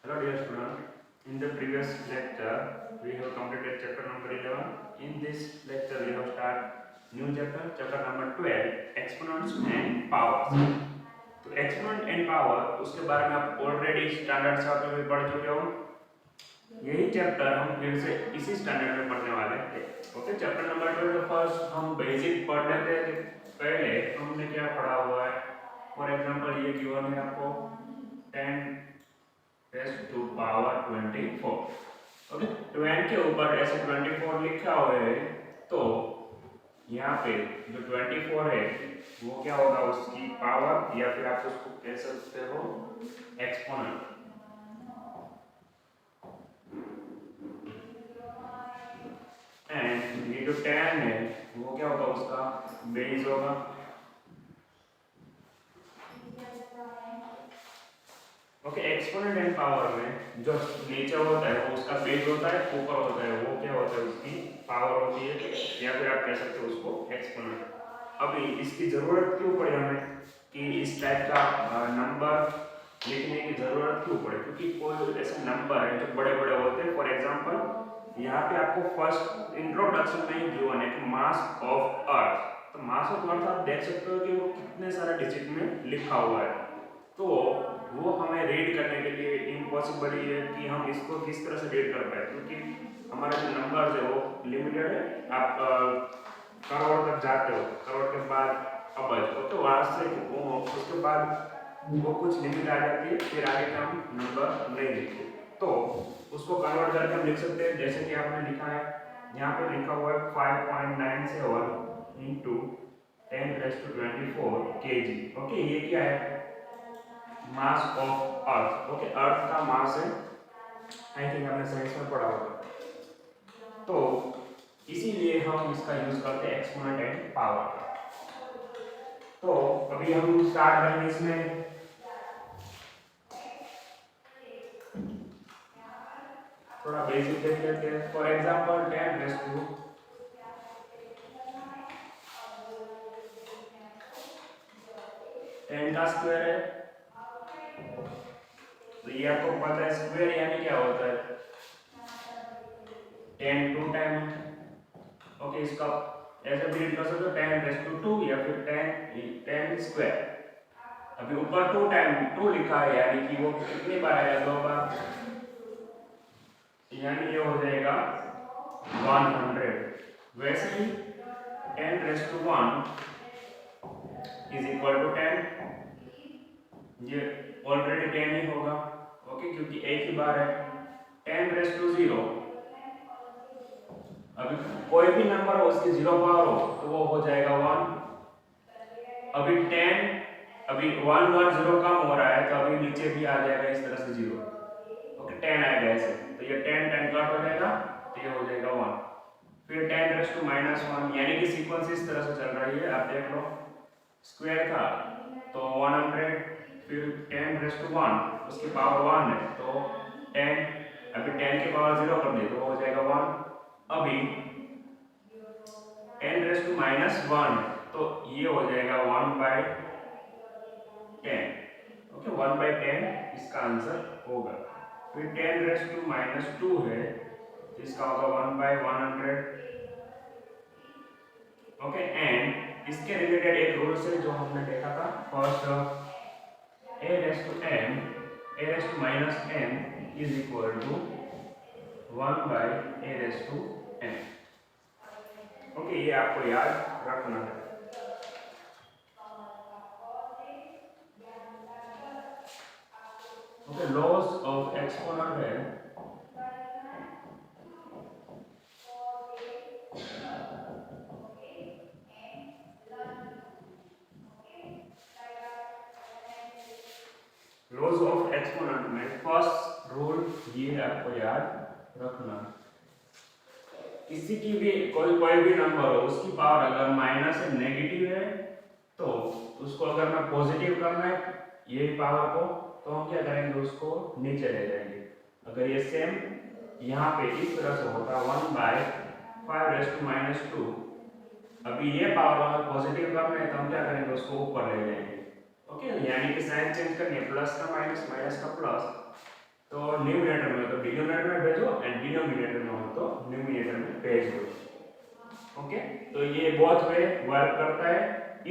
Hello dear student, in the previous lecture we have completed chapter number 11. In this lecture we have started new chapter, chapter number 12, exponents and powers. तो exponent and power उसके बारे में आप already standard chapter में पढ़ चुके हो। यही चैप्टर हम फिर से इसी स्टैंडर्ड में पढ़ने वाले थे। ओके, चैप्टर नंबर 12 तो फर्स्ट हम बेसिक पढ़ लेते हैं। पहले हमने क्या पढ़ा हुआ है, फॉर एग्जांपल ये गिवन है आपको 10 रेज़ टू पावर 24। ओके, 20 के ऊपर ऐसे 24 लिखा हुआ है, तो यहाँ पे जो 24 है वो क्या होगा, उसकी पावर, या फिर आप उसको कह सकते हो एक्सपोनेंट। एंड ये जो 10 है वो क्या होगा, उसका बेस होगा। ओके, एक्सपोनेंट एंड पावर में जो नीचे होता है वो उसका बेस होता है, ऊपर होता है वो क्या होता है, उसकी पावर होती है, या फिर आप कह सकते हो उसको एक्सपोनेंट। अभी इसकी ज़रूरत क्यों पड़ी हमें कि इस टाइप का नंबर लिखने की ज़रूरत क्यों पड़े, क्योंकि कोई ऐसे नंबर है जो बड़े बड़े होते हैं। फॉर एग्जांपल यहाँ पे आपको फर्स्ट इंट्रोडक्शन में ही गिवन है कि मास ऑफ अर्थ। तो मास ऑफ अर्थ आप देख सकते हो कि वो कितने सारे डिजिट में लिखा हुआ है, तो वो हमें रीड करने के लिए इम्पॉसिबल ही है कि हम इसको किस तरह से रीड कर पाए, क्योंकि हमारा जो नंबर है वो लिमिटेड है। आप करोड़ तक जाते हो, करोड़ के बाद अबज, तो वहाँ से उसके बाद वो कुछ लिमिट आ जाती है, फिर आगे का हम नंबर नहीं लिखते, तो उसको कन्वर्ट करके हम लिख सकते हैं। जैसे कि आपने लिखा है, यहाँ पे लिखा हुआ है 5.97 इंटू 10⁻24 kg। ओके, ये क्या है, मास ऑफ अर्थ। ओके, अर्थ का मास है, आई थिंक आपने साइंस में पढ़ा होगा। तो इसीलिए हम इसका यूज करते हैं एक्सपोनेंट एंड पावर। तो अभी हम स्टार्ट करेंगे इसमें। थोड़ा बेसिक देख लेते हैं। फॉर एग्जांपल 10 का स्क्वायर है, तो ये आपको पता है स्क्वायर यानी क्या होता है, 10 टू टाइम। ओके, इसका ऐसे भी लिख सकते हो 10⁻², या फिर 10 स्क्वायर। अभी ऊपर 2 टाइम 2 लिखा है, यानी कि वो कितनी बार आएगा, 2 बार, यानी ये हो जाएगा 100। वैसे ही 10⁻1 इज इक्वल टू 10, ये ऑलरेडी 10 ही होगा। ओके, क्योंकि एक ही बार है। 10⁻0, अभी कोई भी नंबर हो उसकी 0 पावर हो तो वो हो जाएगा 1। अभी 10, अभी 1 1 0 कम हो रहा है, तो अभी नीचे भी आ जाएगा इस तरह से 0। ओके, 10 आएगा ऐसे, तो ये 10 10 कट हो जाएगा, तो ये हो जाएगा 1। फिर 10⁻⁻1, यानी कि सीक्वेंस इस तरह से चल रही है, आप देख लो। स्क्वायर था तो 100, फिर 10⁻1 उसकी पावर 1 है, तो 10, अभी 10 की पावर 0 कर दी तो हो जाएगा 1। अभी 10⁻⁻1, तो ये हो जाएगा 1/10। ओके, 1/10 इसका आंसर होगा। फिर 10⁻2 है, तो इसका होगा 1/100। ओके, एंड इसके रिलेटेड एक रूल से जो हमने देखा था first, a⁻m is equal to 1/a⁻m। Okay, ये आपको याद रखना है। ओके, लॉज ऑफ एक्सपोनेंट है, लॉज ऑफ एक्सपोनेंट में फर्स्ट रूल ये आपको याद रखना। किसी की भी कोई भी नंबर हो, उसकी पावर अगर माइनस है, नेगेटिव है, तो उसको अगर मैं पॉजिटिव करना है यही पावर को, तो हम क्या करेंगे, उसको नीचे ले जाएंगे। अगर ये सेम यहाँ पे इस तरह से होता 1/5⁻², अभी ये पावर अगर पॉजिटिव करना है तो हम क्या करेंगे, उसको ऊपर ले जाएंगे। ओके, यानी कि साइन चेंज करनी है, प्लस का माइनस, माइनस का प्लस, तो न्यूमिनेटर में तो डिनोमिनेटर में भेजो एंड डिनोमिनेटर में हो तो न्यूमिनेटर में भेज दो। ओके, तो ये बोथ वे वर्क करता है।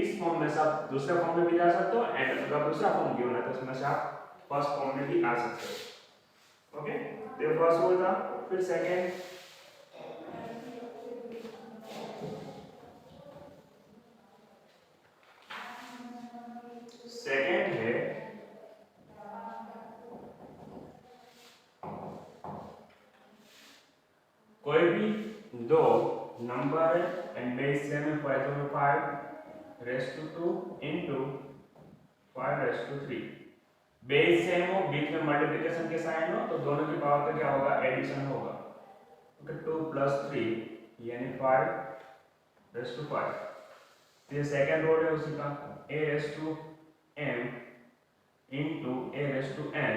इस फॉर्म में से आप दूसरे फॉर्म में भी जा सकते हो एंड अगर दूसरा फॉर्म गिवन है तो उसमें से आप फर्स्ट फॉर्म में भी आ सकते हो। ओके, तो फर्स्ट रूल था। फिर सेकंड, सेकंड है कोई भी दो नंबर एंड बेस सेम है, for example 5 raise to 2 into 5 raise to 3। Base same हो, बीच में मल्टीप्लिकेशन के साइन हो, तो दोनों की पावर का क्या होगा, एडिशन होगा। ओके, 2 + 3 यानी 5 रेज़ टू 5। ये सेकंड रूल है उसी का, a raise to m into a raise to n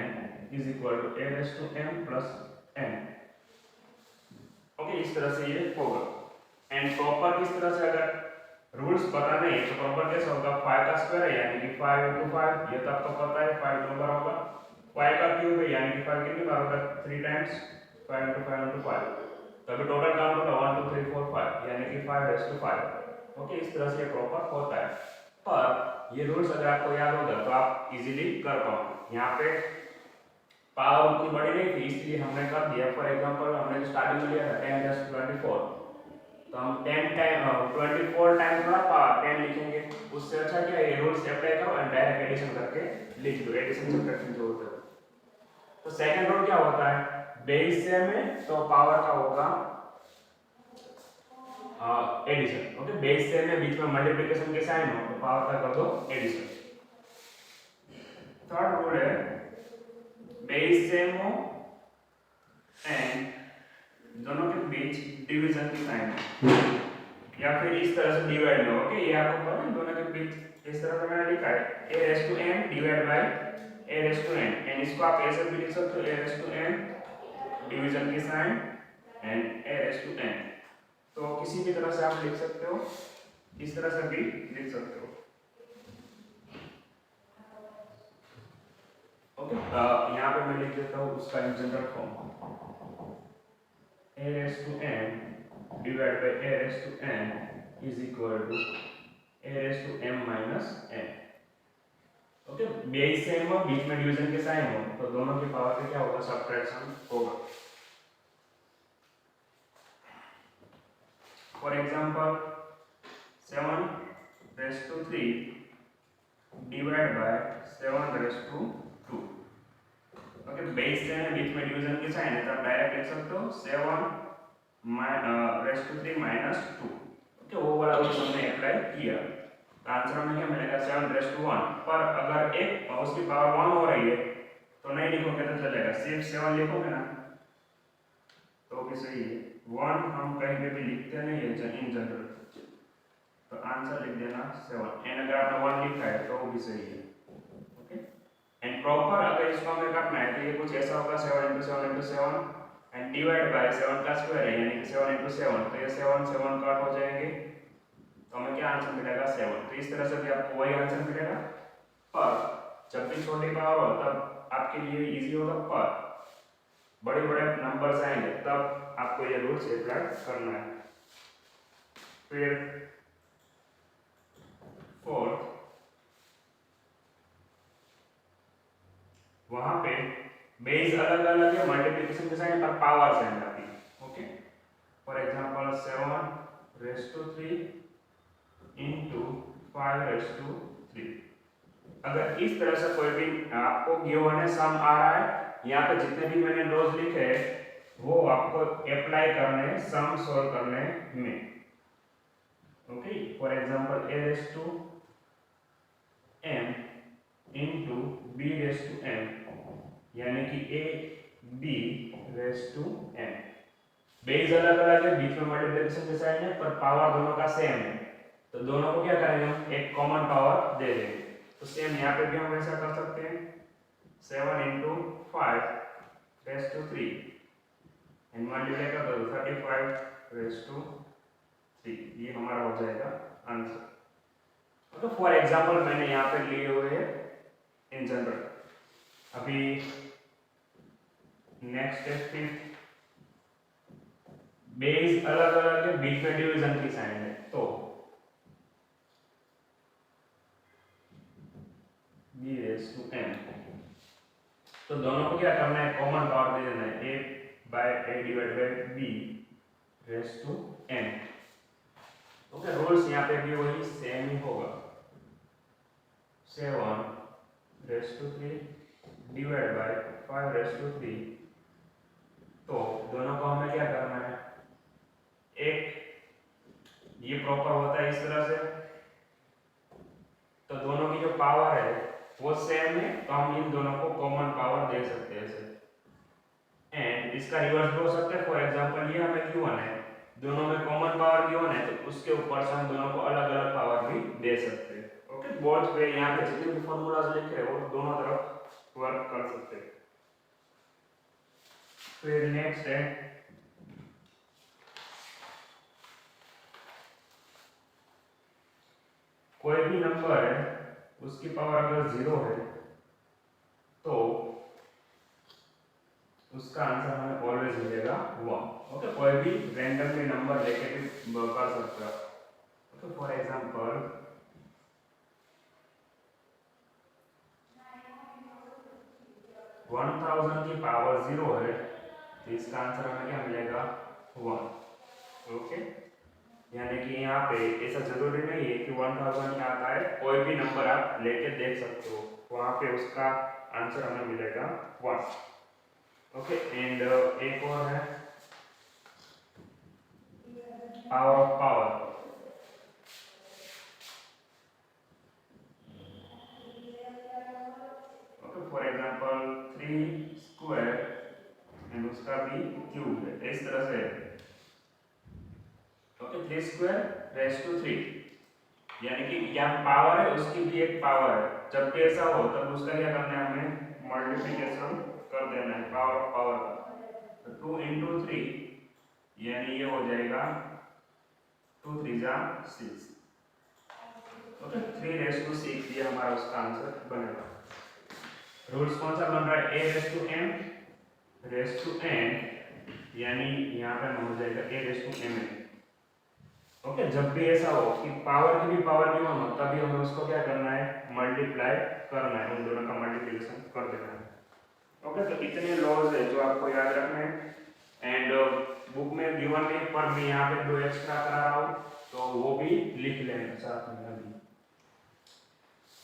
is equal to a raise to m plus n। Okay, इस तरह से ये होगा। एंड प्रॉपर किस तरह से, अगर रूल्स पता नहीं है तो प्रॉपर कैसे होगा, 5 का स्क्वायर है यानी कि 5 × 5, ये तो आपको पता है 5 नंबर होगा। 5 का क्यूब है यानी कि 5 कितनी बार होगा, 3 टाइम्स 5 × 5 × 5। तो अभी टोटल काउंट होगा 1 2 3 4 5 यानी कि 5 रेज़ टू 5। ओके, इस तरह से ये प्रॉपर होता है। पर ये रूल्स अगर आपको याद होगा तो आप इजीली कर पाओगे। यहाँ पे पावर उतनी बड़ी नहीं थी इसलिए हमने कर दिया। फॉर एग्जांपल हमने जो स्टार्टिंग में लिया था 10 + 24, तो हम 10 टाइम 24 टाइम थोड़ा पावर 10 लिखेंगे। उससे अच्छा क्या है, ये रूल्स अप्लाई करो एंड डायरेक्ट एडिशन करके लिख दो, एडिशन सब्ट्रैक्शन जो होता है। तो सेकंड रूल क्या होता है, बेस सेम है तो पावर का होगा एडिशन। ओके, बेस सेम में बीच में मल्टीप्लिकेशन के साइन हो तो पावर का कर दो एडिशन। थर्ड रूल है बेस सेम हो एंड दोनों के बीच डिवीजन की साइन हो, या फिर इस तरह से डिवाइड हो। ओके, ये आपको पता है दोनों के बीच इस तरह से मैंने लिखा है a raise to n divide by a raise to n, and इसको आप ऐसे भी लिख सकते हो a raise to n division की sign and a raise to n। तो किसी भी तरह से आप लिख सकते हो, इस तरह से भी लिख सकते हो। ओके, यहाँ पे मैं लिख देता हूँ उसका general form, a raise to n divide by a raise to n is equal to a raise to m minus n। Okay, base same हो, बीच में डिवीजन के साइन हो, तो दोनों की पावर का क्या होगा, सब्ट्रैक्शन होगा। For example 7 raise to 3 divide by 7 raise to 2। Okay, base same है, बीच में डिवीजन के साइन है, तो आप डायरेक्ट लिख सकते हो 7 रेज़ टू 3 माइनस 2। ओके, वो वाला रूल हमने अप्लाई किया, तो आंसर हमें क्या मिलेगा, 7 रेज़ टू 1। पर अगर एक उसकी पावर 1 हो रही है तो नहीं लिखोगे तो चलेगा, सिर्फ 7 लिखोगे ना तो भी सही है। 1 हम कहीं पे भी लिखते नहीं है इन जनरल, तो आंसर लिख देना 7। एंड अगर आपने 1 लिखा है तो वो भी सही है। ओके, एंड प्रॉपर अगर इसको हमें करना है तो ये कुछ ऐसा होगा 7 × 7 × 7 एंड डिवाइड बाय 7 का स्क्वायर है यानी कि 7 × 7, तो ये 7 7 कट हो जाएंगे, तो हमें क्या आंसर मिलेगा, 7। तो इस तरह से भी आपको वही आंसर मिलेगा। पर जब भी छोटी पावर हो तब आपके लिए इजी होगा, पर बड़े बड़े नंबर्स आएंगे तब आपको ये रूल्स अप्लाई करना है। फिर फोर्थ, वहां पे बेस अलग अलग है, मल्टीप्लिकेशन के साइन पर पावर सेम आती है। Okay, for example 7 raise to 3 into 5 raise to 3। अगर इस तरह से कोई भी आपको गिवन है, सम आ रहा है, यहाँ पे जितने भी मैंने रोज लिखे वो आपको अप्लाई करने, सम सॉल्व करने में। Okay, for example a raise to m into b raise to m यानी कि a b raise to m। Base अलग अलग है, बीच में मल्टीप्लिकेशन के साइन है, पर पावर दोनों का सेम है, तो दोनों को क्या करेंगे, हम एक कॉमन पावर दे देंगे। तो सेम यहाँ पे भी हम ऐसा कर सकते हैं 7 × 5 रेज़ टू 3 एंड मल्टीप्लाई कर दो 35 रेज़ टू 3, ये हमारा हो जाएगा आंसर। तो फॉर एग्जांपल मैंने यहाँ पे लिए हुए हैं इन जनरल। अभी नेक्स्ट है फिफ्थ, बेस अलग अलग है, बीच में डिवीजन की साइन है, तो b रेस टू m, तो दोनों को क्या करना है, कॉमन पावर दे देना है, a divide by b raise to m। Okay, rules यहाँ पे भी वही सेम ही होगा, 7 raise to 3 divide by 5 raise to 3, तो दोनों को हमें क्या करना है, एक ये प्रॉपर होता है इस तरह से, तो दोनों की जो पावर है वो सेम है, तो हम इन दोनों को कॉमन पावर दे सकते हैं ऐसे, एंड इसका रिवर्स भी हो सकता है। फॉर एग्जांपल ये हमें गिवन है, दोनों में कॉमन पावर गिवन है, तो उसके ऊपर से हम दोनों को अलग अलग पावर भी दे सकते हैं। ओके, बोथ वे यहाँ पे जितने भी फॉर्मूलाज लिखे हैं वो दोनों तरफ वर्क कर सकते हैं। फिर नेक्स्ट है कोई भी नंबर है उसकी पावर अगर 0 है तो उसका आंसर हमें ऑलवेज मिलेगा 1। ओके, कोई भी रैंडमली नंबर लेके भी कर सकते हो। ओके, फॉर एग्जांपल 1000 की पावर 0 है, तो इसका आंसर हमें क्या मिलेगा, 1। ओके, यानी कि यहाँ पे ऐसा जरूरी नहीं है कि 1000 क्या आता है, कोई भी नंबर आप लेके देख सकते हो, वहां पे उसका आंसर हमें मिलेगा 1। ओके, एंड एक और है power of power. Okay, for example 3 square and उसका भी क्यूब है, इस तरह से। ओके, 3 स्क्वायर रेस टू 3, यानी कि क्या पावर है उसकी भी एक पावर है, जब भी ऐसा हो तब उसका क्या करना है, हमें मल्टीप्लिकेशन कर देना है पावर ऑफ पावर का। तो 2 into 3 यानी ये हो जाएगा 2 3 जा 6। ओके, 3 रेस टू 6 ये हमारा उसका आंसर बनेगा। रूल्स कौन सा बन रहा है, a raise to m raise to n, यानी यहाँ पे हो जाएगा a raise to m। Okay, जब भी ऐसा हो कि पावर की भी पावर गिवन हो तभी हमें उसको क्या करना है, मल्टीप्लाई करना है, उन दोनों का मल्टीप्लिकेशन कर देना है। ओके, तो इतने लॉज है जो आपको याद रखने हैं, एंड बुक में गिवन नहीं, पर मैं यहाँ पे 2 एक्स्ट्रा करा रहा हूँ, तो वो भी लिख लें साथ में, अभी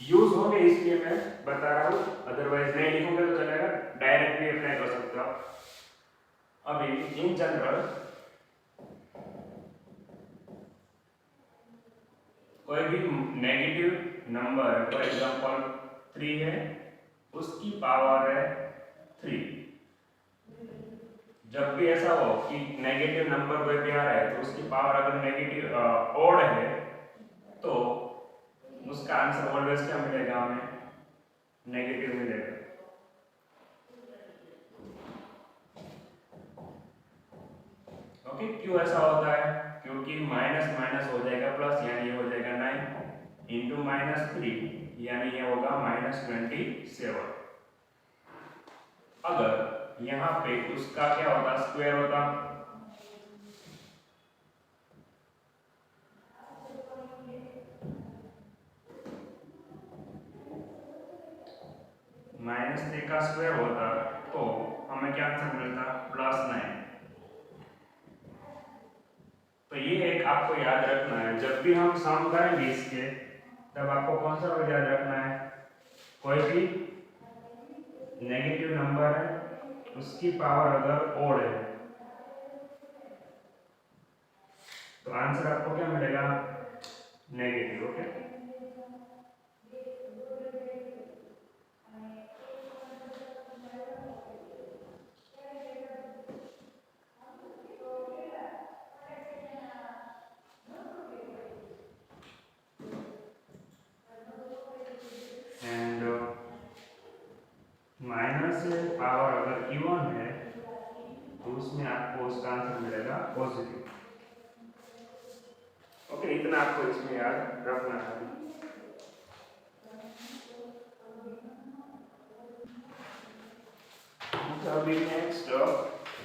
यूज होंगे इसलिए मैं बता रहा हूँ, अदरवाइज नहीं लिखोगे तो चलेगा, डायरेक्ट भी अप्लाई कर सकते हो। अभी इन जनरल कोई भी नेगेटिव नंबर, फॉर एग्जांपल 3 है, उसकी पावर है 3। जब भी ऐसा हो कि नेगेटिव नंबर कोई भी आ रहा है तो उसकी पावर अगर नेगेटिव ऑड है तो उसका आंसर ऑलवेज क्या मिलेगा, हमें नेगेटिव मिलेगा। ओके, क्यों ऐसा होता है, क्योंकि माइनस माइनस हो जाएगा प्लस, यानी ये हो जाएगा 9 इंटू -3, यानी ये होगा -27। अगर यहाँ पे उसका क्या होता, स्क्वायर होता, -3 का स्क्वायर होता तो हमें क्या आंसर मिलता, +9। तो ये एक आपको याद रखना है, जब भी हम सम करेंगे इसके, तब आपको कौन सा वर्ड याद रखना है, कोई भी नेगेटिव नंबर है उसकी पावर अगर ओड है तो आंसर आपको क्या मिलेगा, negative. Okay, and minus power अगर इवन है तो उसमें आपको उसका आंसर मिलेगा पॉजिटिव। ओके, इतना आपको इसमें याद रखना है। तो अभी नेक्स्ट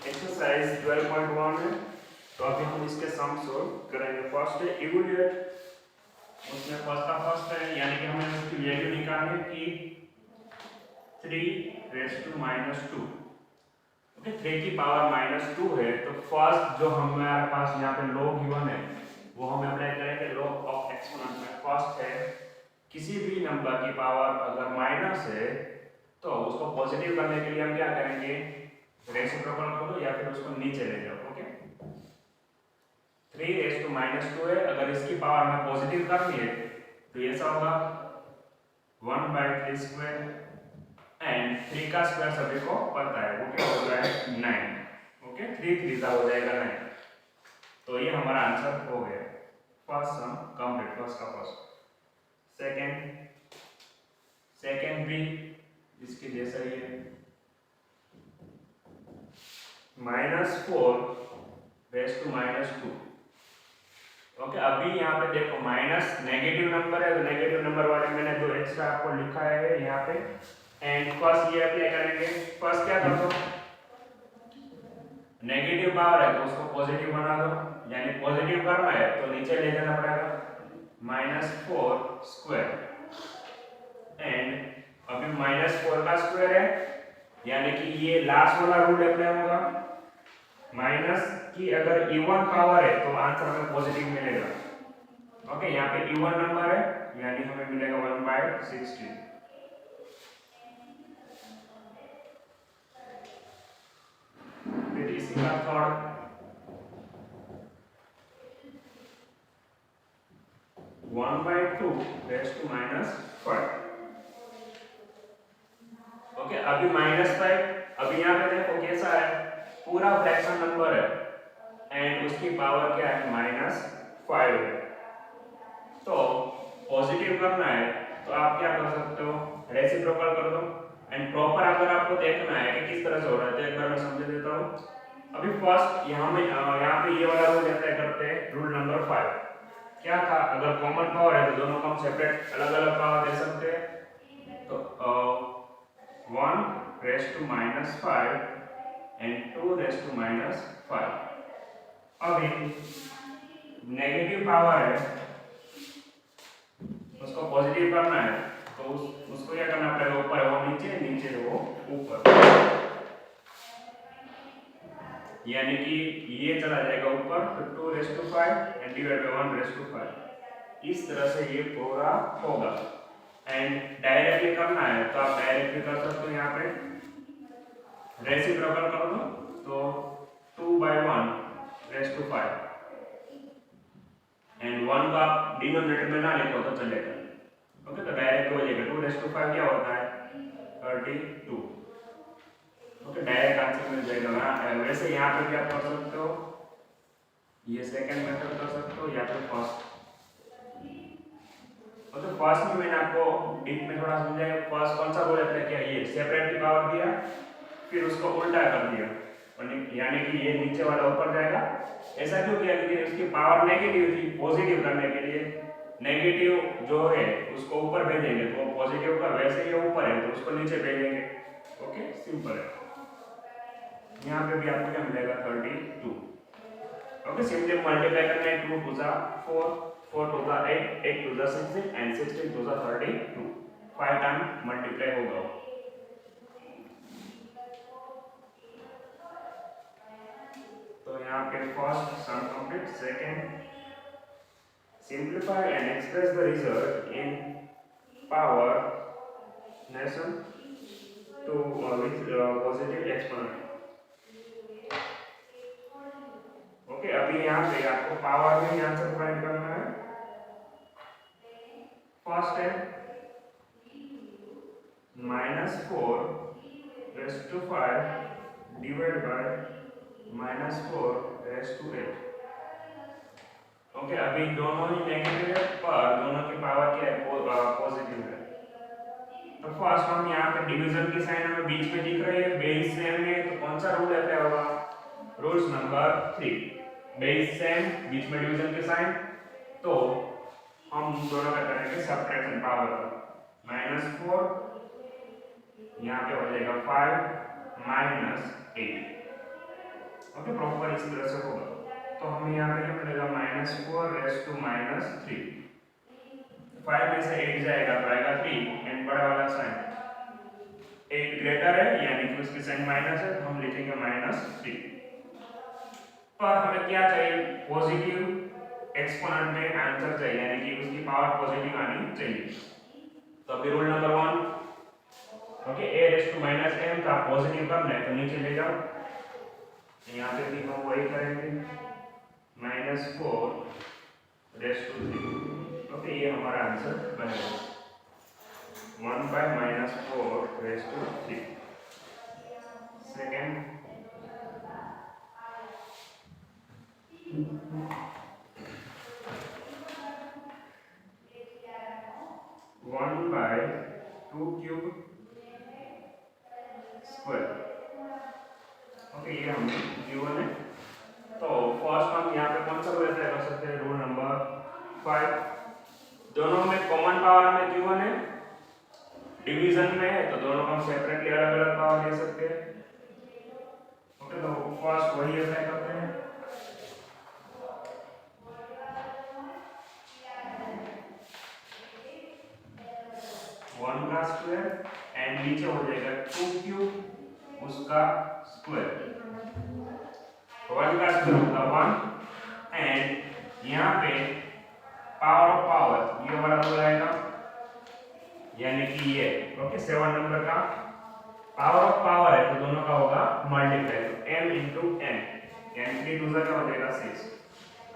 एक्सरसाइज 12.1 है, तो अभी हम इसके सम सोल्व करेंगे। फर्स्ट है इवैल्यूएट, उसमें फर्स्ट का फर्स्ट है, यानी कि हमें उसकी वैल्यू निकालनी है कि 3 - 2। ओके, 3 की पावर -2 है, तो फर्स्ट जो हमारे पास यहाँ पे लॉग गिवन है वो हम अप्लाई करेंगे लॉग ऑफ एक्सपोनेंट में। फर्स्ट है किसी भी नंबर की पावर अगर माइनस है तो उसको पॉजिटिव करने के लिए हम क्या करेंगे, रेसिप्रोकल कर दो या फिर उसको नीचे ले जाओ। ओके, 3 - 2 है, अगर इसकी पावर हमें पॉजिटिव करनी है तो ऐसा होगा 1/3 स्क्वायर एंड 3 का स्क्वायर सभी को पता है वो क्या होता है 9। ओके, 3 3 हो जाएगा 9। तो ये हमारा आंसर हो गया। फर्स्ट सम कंप्लीट, फर्स्ट का फर्स्ट। सेकंड भी इसके जैसा ही है, -4 रेज़ टू -2। ओके, अभी यहाँ पे देखो माइनस नेगेटिव नंबर है, तो नेगेटिव नंबर वाले मैंने दो एक्स्ट्रा आपको लिखा है यहाँ पे। एंड फर्स्ट ये अप्लाई करेंगे। फर्स्ट क्या कर दो, नेगेटिव पावर है तो उसको पॉजिटिव बना दो, यानी पॉजिटिव करना है तो नीचे ले जाना पड़ेगा -4 स्क्वायर। एंड अभी -4 का स्क्वायर है, यानी कि ये लास्ट वाला रूल अप्लाई होगा। माइनस की अगर इवन पावर है तो आंसर हमें पॉजिटिव मिलेगा। ओके, यहाँ पे इवन नंबर है यानी हमें मिलेगा 1/16। फिर इसी का थर्ड 1/2 रेज़ टू -5। ओके, अभी -5, अभी यहाँ पे देखो कैसा है, पूरा फ्रैक्शन नंबर है एंड उसकी पावर क्या है -5 है। तो पॉजिटिव करना है तो आप क्या कर सकते हो, रेसिप्रोकल कर दो। एंड प्रॉपर अगर आपको देखना है कि किस तरह से हो रहा है तो एक बार मैं समझा देता हूँ। अभी फर्स्ट यहाँ पे ये वाला रूल अप्लाई करते हैं, रूल नंबर 5। क्या था, अगर कॉमन पावर है तो दोनों को हम सेपरेट अलग अलग पावर दे सकते हैं। तो 1 raise to -5 and 2 raise to -5। अभी नेगेटिव पावर है उसको पॉजिटिव करना है तो उसको क्या करना पड़ेगा, ऊपर है वो नीचे, नीचे है वो ऊपर, यानी कि ये चला जाएगा ऊपर, तो 2/5 एंड डिवाइड बाय 1/5। इस तरह से ये पूरा होगा। एंड डायरेक्टली करना है तो आप डायरेक्टली कर सकते हो, यहाँ पे रेसिप्रोकल कर दो तो 2/1/5 एंड 1 को आप डिनोमिनेटर में ना लिखो तो चलेगा। ओके, तो डायरेक्ट हो जाएगा 2/5 क्या होता है 32। ओके, डायरेक्ट आंसर मिल जाएगा। वैसे यहाँ पे क्या कर सकते हो, ये सेकंड मेथड कर सकते हो या फिर फर्स्ट। तो फर्स्ट में मैंने आपको डीप में थोड़ा समझाया। फर्स्ट कौन सा रूल अप्लाई किया, ये सेपरेट की पावर दिया फिर उसको उल्टा कर दिया, यानी कि ये नीचे वाला ऊपर जाएगा। ऐसा क्यों किया, क्योंकि उसकी पावर नेगेटिव थी, पॉजिटिव करने के लिए नेगेटिव जो है उसको ऊपर भेजेंगे तो पॉजिटिव का वैसे ही ऊपर है तो उसको नीचे भेजेंगे। ओके, सिंपल है। यहाँ पे भी आपको क्या मिलेगा 32। ओके, सिंपली मल्टीप्लाई करना है, 2 2 4, 4 2 8, 8 2 16 एंड 16 2 32। 5 टाइम मल्टीप्लाई होगा। तो यहाँ पे first sum complete. Second, simplify and express the result in power nation to with positive exponent। Okay, अभी यहाँ पे आपको पावर में आंसर फाइंड करना है। फर्स्ट है -4 raise to 5 divide by -4 raise to 8। Okay, अभी दोनों ही नेगेटिव है पर दोनों की पावर क्या है पॉजिटिव है। तो फर्स्ट हम यहाँ पे डिवीजन की साइन हमें बीच में दिख रही है, बेस सेम है, तो कौन सा रूल अप्लाई होगा, रूल्स नंबर 3। बेस सेम, बीच में डिवीजन की साइन, तो हम दोनों का करेंगे सब्ट्रैक्शन पावर। -4 यहाँ पे हो जाएगा 5 - ओके, प्रॉपर इस तरह से होगा। तो हमें यहाँ पे क्या मिलेगा, -4 -3। 5 में से 8 जाएगा तो आएगा 3 एंड बड़ा वाला साइन 8 ग्रेटर है यानी कि उसकी साइन माइनस है, तो हम लिखेंगे -3। पर हमें क्या चाहिए, पॉजिटिव एक्सपोनेंट में आंसर चाहिए यानी कि उसकी पावर पॉजिटिव आनी चाहिए। तो अभी rule number 1, okay, a raise to minus m का पॉजिटिव करना है तो नीचे ले जाओ, यहाँ पे भी हम वही करेंगे, -4 रेज़ टू 3। ओके, ये हमारा आंसर बनेगा 1/-4 raise to 3। Second, 1/2 cube square. Okay, ये हमने गिवन है। तो फर्स्ट हम यहाँ पे कौन सा रूल अप्लाई कर सकते हैं, रूल नंबर 5। दोनों में कॉमन पावर में गिवन है, डिवीजन में है तो दोनों हम सेपरेटली अलग अलग पावर ले सकते हैं। ओके, तो फर्स्ट वही अप्लाई करते हैं। वन का स्क्वायर एंड नीचे हो जाएगा 2 क्यूब उसका स्क्वायर। 1 का स्क्वायर होगा 1 एंड यहाँ पे पावर ऑफ पावर ये वाला रूल आएगा यानी कि ये, ओके, 7 नंबर का पावर ऑफ पावर है तो दोनों का होगा मल्टीप्लाई, तो m into n यानी 3 दूसरा क्या हो जाएगा 6।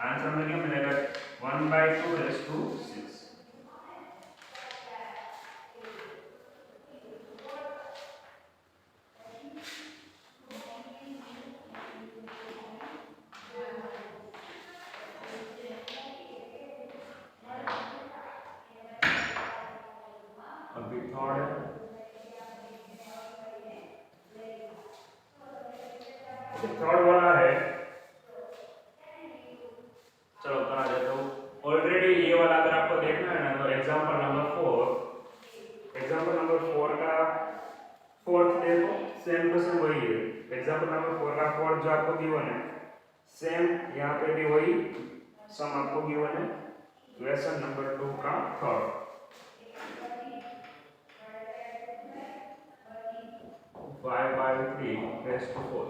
आंसर में क्या मिलेगा 1/2 रेज़ टू 6। अभी थर्ड, थर्ड वाला है, चलो करा देता हूँ। ऑलरेडी ये वाला अगर आपको देखना है ना तो एग्जांपल नंबर 4 का फोर्थ देखो, सेम टू सेम वही है। एग्जांपल नंबर 4 का फोर्थ जो आपको गिवन है सेम यहाँ पे भी वही सम आपको गिवन है। क्वेश्चन नंबर 2 का थर्ड 5/3 रेज़ टू 4।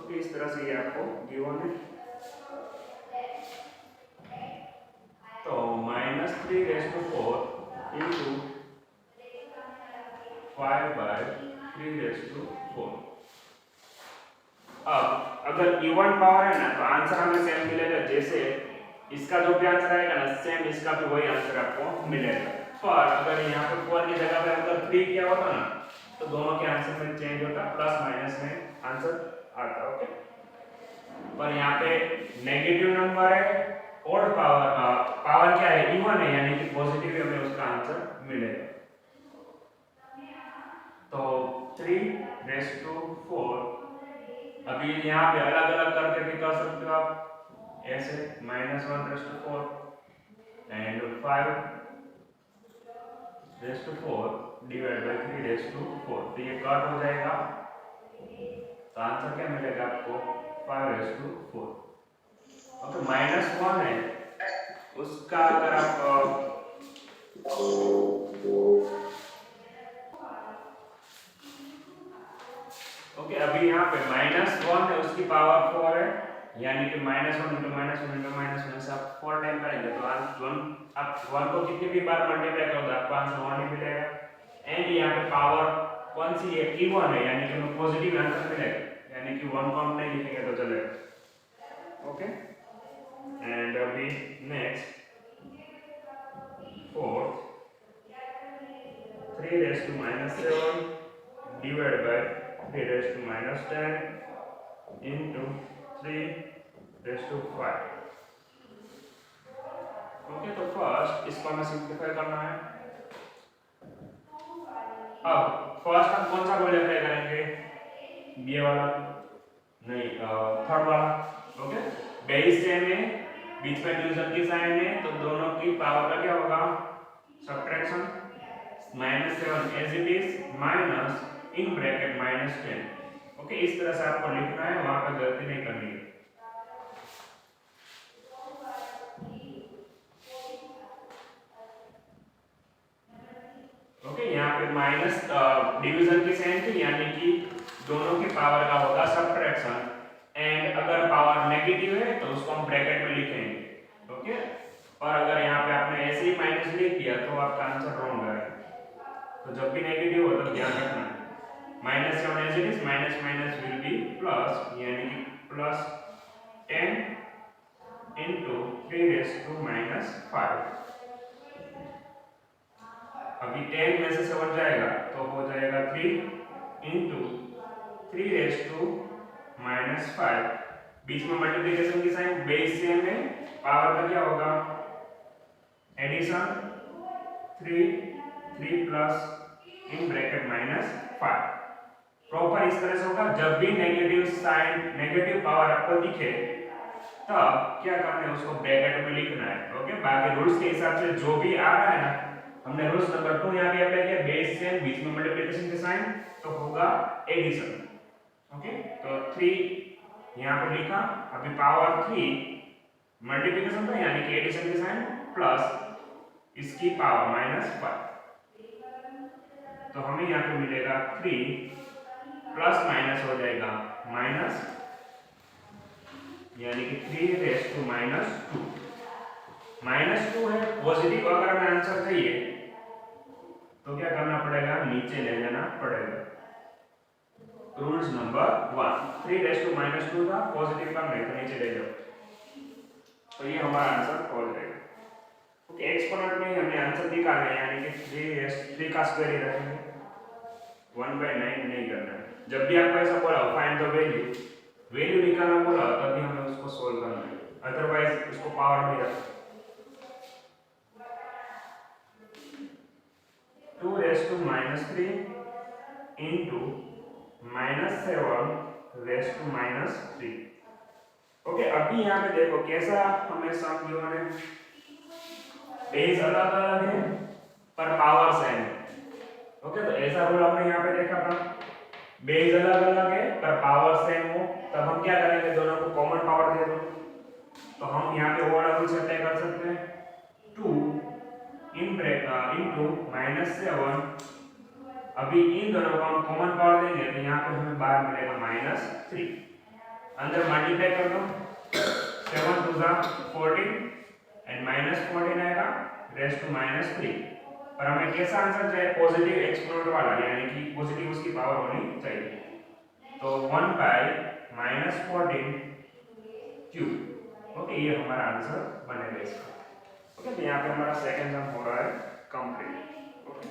ओके, इस तरह से ये आपको गिवन है। तो -3 raise to 4 into 5/3 raise to 4। अब अगर इवन पावर है ना तो आंसर हमें सेम मिलेगा, जैसे इसका जो भी आंसर आएगा ना सेम इसका भी वही आंसर आपको मिलेगा। पर अगर यहाँ पे 4 की जगह पे अगर 3 किया होता ना तो दोनों के आंसर में चेंज होता, प्लस माइनस में आंसर आता। ओके, पर यहाँ पे नेगेटिव नंबर है, ऑड पावर क्या है, इवन है यानी कि पॉजिटिव हमें उसका आंसर मिलेगा। तो 3 रेज़ टू 4, अभी यहाँ पे अलग अलग करके भी कर सकते हो आप ऐसे, -1 raise to 4 and 5 raise to 4 divide by 3 raise to 4, तो ये कट हो जाएगा तो आंसर क्या मिलेगा आपको 5 रेज़ टू 4। ओके, -1 है उसका अगर आप ओके, अभी यहाँ पे -1 है उसकी पावर 4 है यानी कि -1 into -1 से आप 4 टाइम करेंगे तो आप 1 को कितनी भी बार मल्टीप्लाई करोगे आपको आंसर 1 ही मिलेगा। एंड यहाँ पे पावर कौन सी है, इवन है यानी कि हमें पॉजिटिव आंसर मिलेगा यानी कि 1 को हम नहीं लिखेंगे तो चलेगा। ओके, एंड अभी next 4 3 raise to -7 divide by 3 raise to -10 into 3 raise to 5। Okay, तो फर्स्ट इसको हमें सिंप्लीफाई करना है। अब फर्स्ट हम कौन सा रूल अप्लाई करेंगे, ये वाला नहीं, थर्ड वाला। ओके, बेस सेम है, बीच में डिवीजन की साइन है तो दोनों की पावर का क्या होगा, subtraction. -7 as it is minus in bracket -10। Okay, इस तरह से आपको लिखना है, वहां पर गलती नहीं करनी है। ओके, यहाँ पे माइनस डिवीजन की साइन थी, यानी कि दोनों की पावर का होगा सब्ट्रैक्शन। एंड अगर पावर नेगेटिव है तो उसको हम ब्रैकेट में लिखेंगे। ओके, और अगर यहाँ पे आपने ऐसे ही माइनस लिख दिया तो आपका आंसर रॉन्ग है। तो जब भी नेगेटिव हो तो ध्यान रखना है। Minus 7 as it is, minus minus will be plus, यानी कि plus 10 into 3 raise to minus 5। अभी 10 में से 7 जाएगा तो हो जाएगा 3 इंटू 3 रेज टू माइनस 5। बीच में मल्टीप्लिकेशन की साइन बेस सेम है, पावर का क्या होगा addition 3 plus in bracket minus 5। Proper इस तरह से होगा, जब भी नेगेटिव साइन नेगेटिव पावर आपको दिखे तब क्या करना है, उसको ब्रैकेट में लिखना है। ओके, बाकी रूल्स के हिसाब से जो भी आ रहा है ना, हमने रूल्स नंबर 2 यहाँ पे अप्लाई किया, बेस सेम बीच में मल्टीप्लिकेशन के साइन तो होगा एडिशन। ओके, तो 3 यहाँ पे लिखा, अभी पावर 3 मल्टीप्लिकेशन था यानी कि एडिशन के साइन प्लस इसकी पावर माइनस 5। तो हमें यहाँ पे मिलेगा 3 प्लस माइनस हो जाएगा माइनस, यानी कि 3 रेज टू माइनस 2। माइनस 2 है पॉजिटिव, अगर हमें आंसर चाहिए तो क्या करना पड़ेगा, नीचे ले जाना पड़ेगा। Rules number 1, 3 raise to minus 2 था, पॉजिटिव का नहीं तो नीचे ले जाओ। तो ये हमारा आंसर हो जाएगा। ओके, एक्सपोनेंट में हमने आंसर निकालना है, यानी कि 3 का स्क्वायर ही रखेंगे, 1/9 नहीं करना है। जब भी आपको ऐसा बोला फाइंड द वैल्यू निकालना बोला तभी हमें उसको सोल्व करना है, अदरवाइज उसको पावर नहीं रखना। 2 raise to minus 3 into minus 7 raise to minus 3। Okay, अभी यहाँ पे देखो कैसा हमें सम गिवन है, बेस अलग अलग है पर पावर सेम है। ओके, तो ऐसा रूल हमने यहाँ पे देखा था, बेस अलग अलग है पर पावर सेम हो, तब हम क्या करेंगे, दोनों को कॉमन पावर दे दो। तो हम यहाँ पे वो वाला रूल से अप्लाई कर सकते हैं, 2 इन ब्रैकेट इनटू माइनस 7। अभी इन दोनों को हम कॉमन पावर देंगे तो यहाँ पे हमें बाहर मिलेगा माइनस 3। अंदर मल्टीप्लाई कर दो, 7 2 जा 14 एंड माइनस 14 आएगा रेज टू माइनस 3। पर हमें कैसा आंसर चाहिए, पॉजिटिव एक्सपोनेंट वाला, यानी कि पॉजिटिव उसकी पावर होनी चाहिए। तो 1/-14 क्यूब। ओके, ये हमारा आंसर बनेगा इसका। ओके, तो यहाँ पे हमारा सेकंड सम हो रहा है कंप्लीट। ओके।